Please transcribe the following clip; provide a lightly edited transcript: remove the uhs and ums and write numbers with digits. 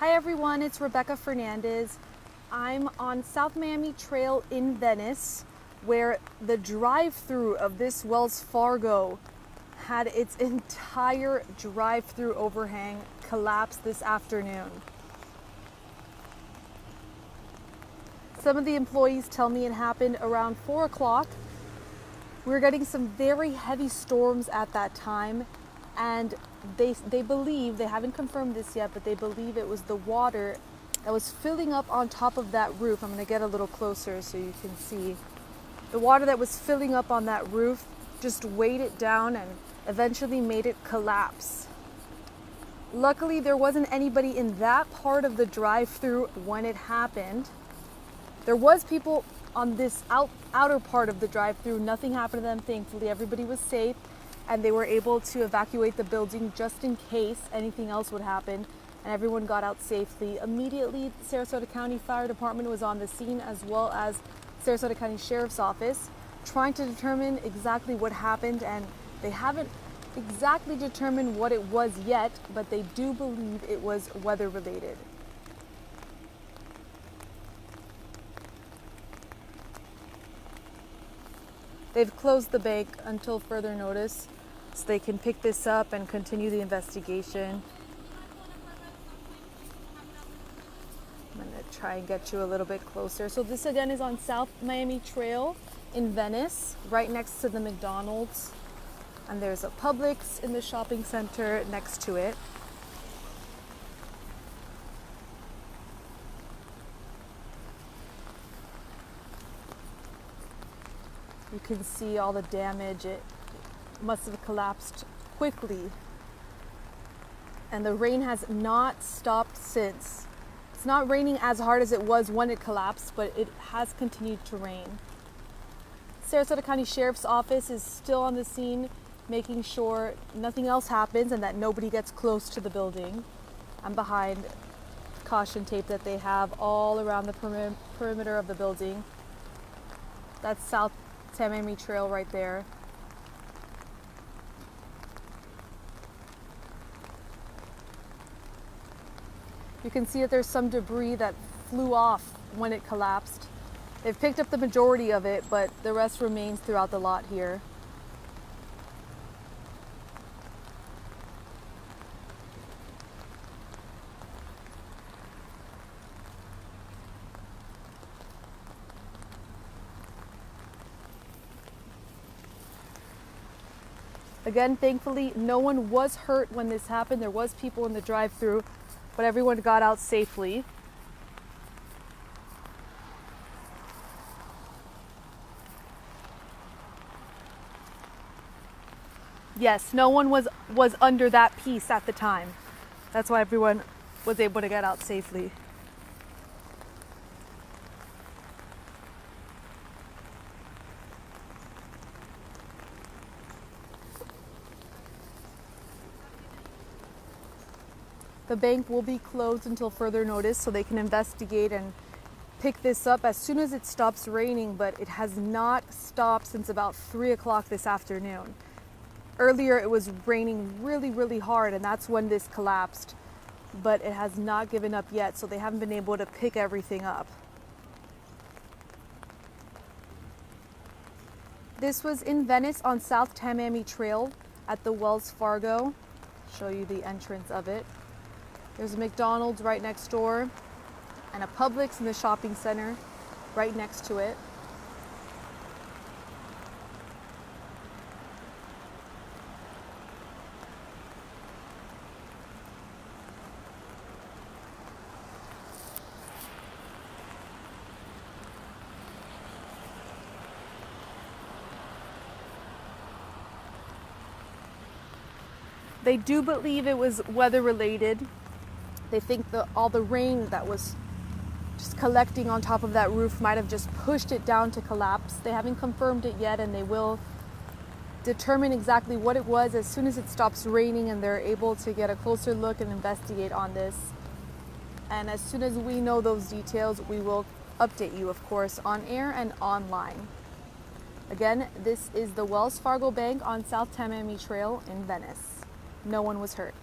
Hi everyone, it's Rebecca Fernandez. I'm on South Miami Trail in Venice, where the drive-thru of this Wells Fargo had its entire drive-thru overhang collapse this afternoon. Some of the employees tell me it happened around 4 o'clock. We were getting some very heavy storms at that time, and they believe, they haven't confirmed this yet, but they believe it was the water that was filling up on top of that roof. I'm going to get a little closer so you can see. The water that was filling up on that roof just weighed it down and eventually made it collapse. Luckily, there wasn't anybody in that part of the drive-thru when it happened. There was people on this outer part of the drive-thru. Nothing happened to them, thankfully. Everybody was safe, and they were able to evacuate the building just in case anything else would happen, and everyone got out safely. Immediately, the Sarasota County Fire Department was on the scene, as well as Sarasota County Sheriff's Office, trying to determine exactly what happened, and they haven't exactly determined what it was yet, but they do believe it was weather-related. They've closed the bank until further notice, so they can pick this up and continue the investigation. I'm going to try and get you a little bit closer. So this again is on South Miami Trail in Venice, right next to the McDonald's. And there's a Publix in the shopping center next to it. You can see all the damage. It must have collapsed quickly. And the rain has not stopped since. It's not raining as hard as it was when it collapsed, but it has continued to rain. Sarasota County Sheriff's Office is still on the scene, making sure nothing else happens and that nobody gets close to the building. I'm behind caution tape that they have all around the perimeter of the building. That's South Miami Trail right there. You can see that there's some debris that flew off when it collapsed. They've picked up the majority of it, but the rest remains throughout the lot here. Again, thankfully, no one was hurt when this happened. There was people in the drive-thru, but everyone got out safely. Yes, no one was under that piece at the time. That's why everyone was able to get out safely. The bank will be closed until further notice so they can investigate and pick this up as soon as it stops raining, but it has not stopped since about 3 o'clock this afternoon. Earlier it was raining really, really hard, and that's when this collapsed, but it has not given up yet, so they haven't been able to pick everything up. This was in Venice on South Miami Trail at the Wells Fargo. Show you the entrance of it. There's a McDonald's right next door and a Publix in the shopping center right next to it. They do believe it was weather related. They think all the rain that was just collecting on top of that roof might have just pushed it down to collapse. They haven't confirmed it yet, and they will determine exactly what it was as soon as it stops raining and they're able to get a closer look and investigate on this. And as soon as we know those details, we will update you, of course, on air and online. Again, this is the Wells Fargo Bank on South Miami Trail in Venice. No one was hurt.